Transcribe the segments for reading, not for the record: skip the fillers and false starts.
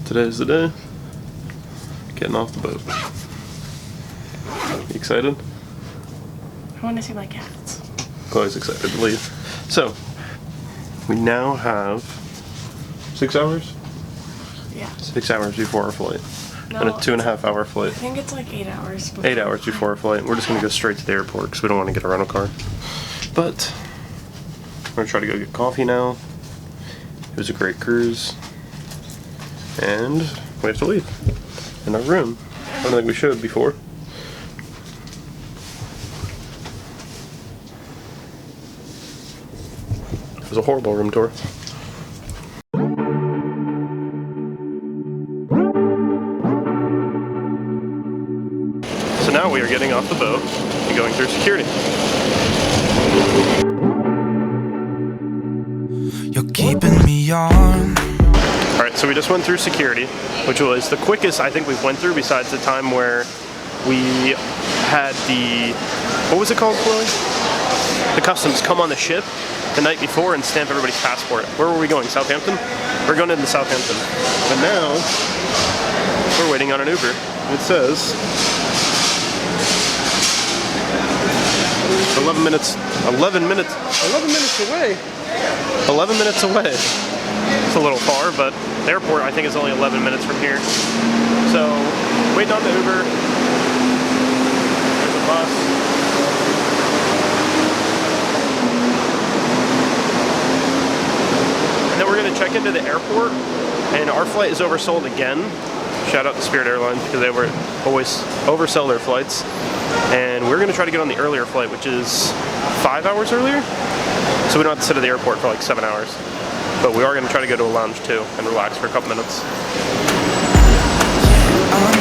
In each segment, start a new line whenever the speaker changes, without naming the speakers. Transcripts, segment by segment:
Today's the day. Getting off the boat. You excited?
I want to see my cats.
Chloe's excited to leave. So, we now have 6 hours?
Yeah.
6 hours before our flight.
No,
And a 2.5 hour flight.
I think it's like 8 hours.
8 hours before our flight. We're just going to go straight to the airport because we don't want to get a rental car. But, we're going to try to go get coffee now. It was a great cruise. And we have to leave. In our room. I don't think we showed before. It was a horrible room tour. So now we are getting off the boat and going through security.
You're keeping me on.
Alright, so we just went through security, which was the quickest I think we've went through besides the time where we had the, what was it called, Chloe? The customs come on the ship the night before and stamp everybody's passport. Where were we going? Southampton? We're going into Southampton. But now, we're waiting on an Uber. It says 11 minutes away. 11 minutes away. It's a little far, but the airport I think is only 11 minutes from here. So, waiting on the Uber. There's a bus. And then we're going to check into the airport, and our flight is oversold again. Shout out to Spirit Airlines because they always oversell their flights. And we're going to try to get on the earlier flight, which is 5 hours earlier. So we don't have to sit at the airport for like 7 hours. But we are going to try to go to a lounge too and relax for a couple minutes.
I'm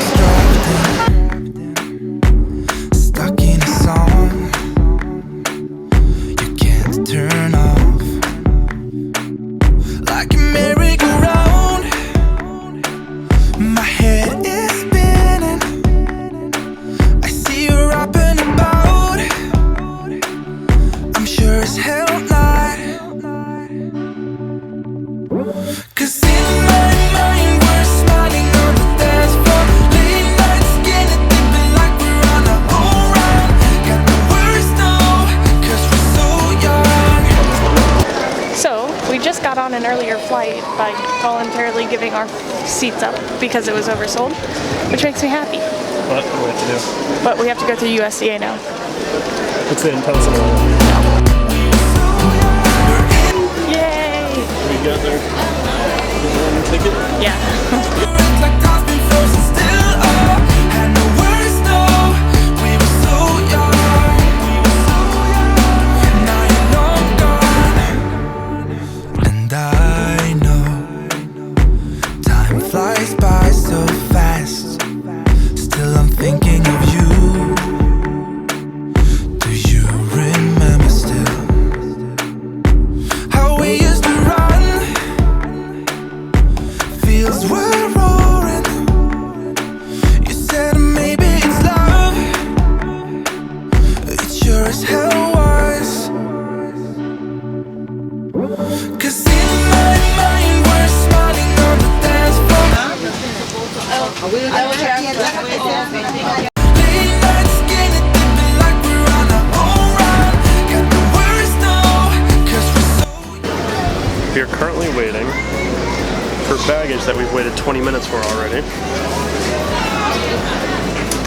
stuck in a song you can't turn off. Like a merry-go-round, my head is spinning. I see you rapping about, I'm sure as hell not. Cause in my mind we're smiling on the dance floor, late night skinny dipping like we're on a whole run. Got the worst though, cause we're so young.
So, we just got on an earlier flight by voluntarily giving our seats up because it was oversold, which makes me happy.
What do we have to do?
But we have to go through USDA now.
What's the tell us about it?
Yay!
We got there. Ticket?
Yeah.
Like time's been frozen still, oh, had no words, no. We were so young, now you're long gone. And I know time flies by so fast. Still I'm thinking of you. Do you remember still how we used to run? Fields were roaring. You said maybe it's love. It sure as hell was. Cause in my mind we're smiling on the dance floor. Late night skinny dipping like we're on a whole run. Got the worst though, cause we're so young.
We are currently waiting for baggage that we've waited 20 minutes for already.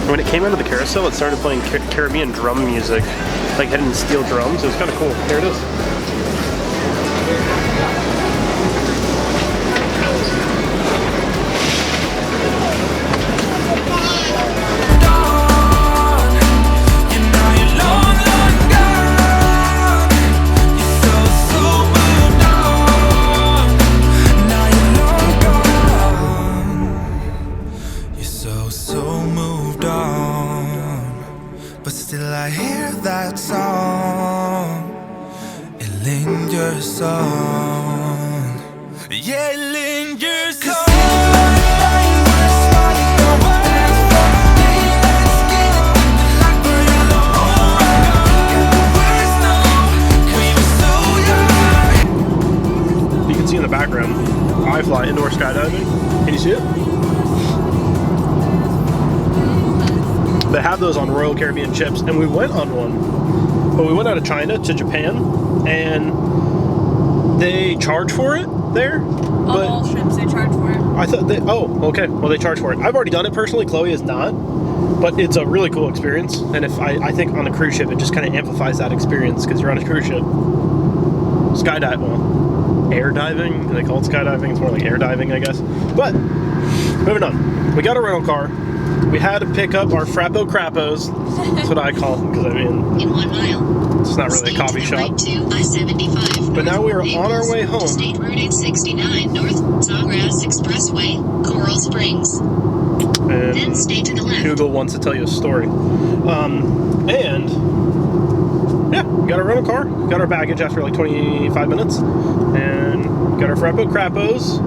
When it came out of the carousel, it started playing Caribbean drum music, like hidden steel drums. It was kind of cool. Here it is.
But still I hear that song. It lingers on. Yeah, it lingers on.
You can see in the background, I fly indoor skydiving. Can you see it? They have those on Royal Caribbean ships, and we went on one. But we went out of China to Japan, and they charge for it there.
On
But
all ships, they charge for it.
I thought they. Oh, okay. Well, they charge for it. I've already done it personally. Chloe has not, but it's a really cool experience. And if I think on a cruise ship, it just kind of amplifies that experience because you're on a cruise ship. Skydive, well, air diving. They call it skydiving. It's more like air diving, I guess. But moving on, we got a rental car. We had to pick up our Frappo Crappos. That's what I call them because I mean,
In 1 mile.
it's not really a coffee
Stay to the
shop.
right to I-75.
But now we are on our way home.
State Route 869 North Sawgrass Expressway, Coral Springs. Then
And
stay to the left.
Google wants to tell you a story. And yeah, we got our rental car, got our baggage after like 25 minutes, and got our Frappo Crappos.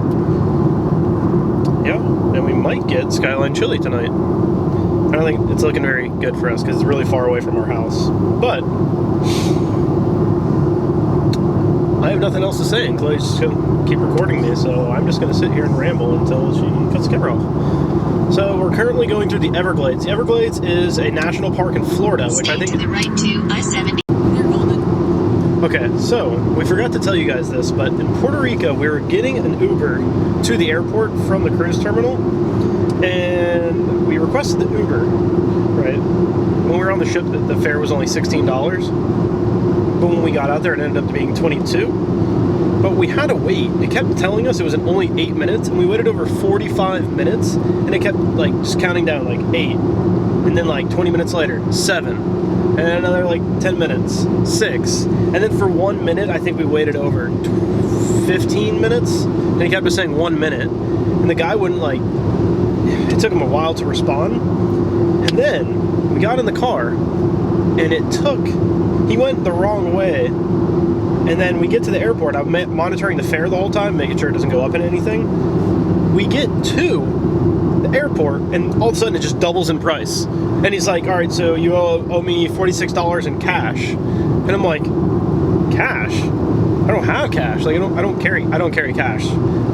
Yeah, and we might get Skyline Chili tonight. I don't think it's looking very good for us because it's really far away from our house. But I have nothing else to say, and Chloe's just gonna keep recording me, so I'm just gonna sit here and ramble until she cuts the camera off. So we're currently going through the Everglades. The Everglades is a national park in Florida, which I
Stay
think.
to the right to I-70.
They're golden.
Okay, so we forgot to tell you guys this, but in Puerto Rico, we were getting an Uber to the airport from the cruise terminal, and we requested the Uber, right? When we were on the ship, the fare was only $16, but when we got out there, it ended up being $22. But we had to wait. It kept telling us it was only 8 minutes, and we waited over 45 minutes, and it kept like just counting down like 8, and then like 20 minutes later, 7. And then another like 10 minutes, 6. And then for 1 minute, I think we waited over 15 minutes. And he kept us saying 1 minute. And the guy wouldn't like, it took him a while to respond. And then we got in the car and he went the wrong way. And then we get to the airport. I'm monitoring the fare the whole time, making sure it doesn't go up in anything. We get to the airport and all of a sudden it just doubles in price. And he's like, all right, so you owe me $46 in cash. And I'm like, cash? I don't have cash. Like I don't carry cash.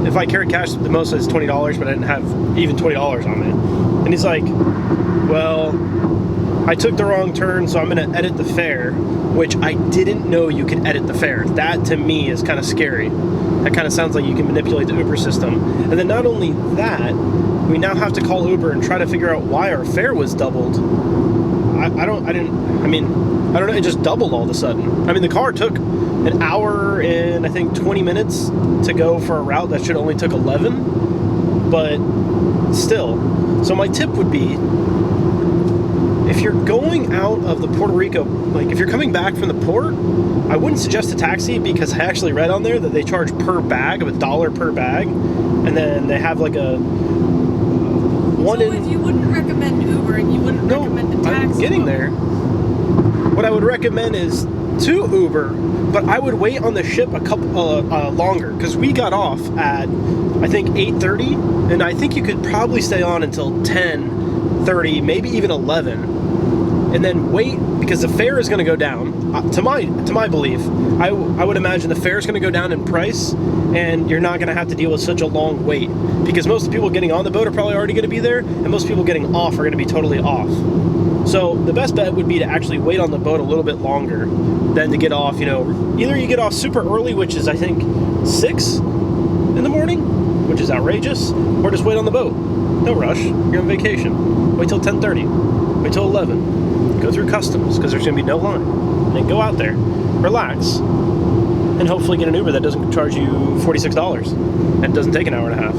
If I carry cash, the most is $20, but I didn't have even $20 on me. And he's like, well, I took the wrong turn, so I'm gonna edit the fare, which I didn't know you could edit the fare. That to me is kind of scary. That kind of sounds like you can manipulate the Uber system. And then not only that, we now have to call Uber and try to figure out why our fare was doubled. I don't know, it just doubled all of a sudden. I mean, the car took an hour and I think 20 minutes to go for a route that should only took 11, but still. So my tip would be, if you're going out of the Puerto Rico, like if you're coming back from the port, I wouldn't suggest a taxi because I actually read on there that they charge per bag of $1 per bag, and then they have like a
If you wouldn't recommend Uber and you wouldn't recommend a taxi.
I'm getting there. What I would recommend is to Uber, but I would wait on the ship a couple longer because we got off at I think 8:30, and I think you could probably stay on until 10:30, maybe even 11. And then wait, because the fare is going to go down. To my belief, I would imagine the fare is going to go down in price, and you're not going to have to deal with such a long wait. Because most of the people getting on the boat are probably already going to be there, and most people getting off are going to be totally off. So the best bet would be to actually wait on the boat a little bit longer than to get off, either you get off super early, which is I think 6 in the morning, which is outrageous, or just wait on the boat. No rush, you're on vacation. Wait till 10:30, wait till 11. Go through customs, because there's going to be no line. And then go out there, relax, and hopefully get an Uber that doesn't charge you $46 and doesn't take an hour and a half.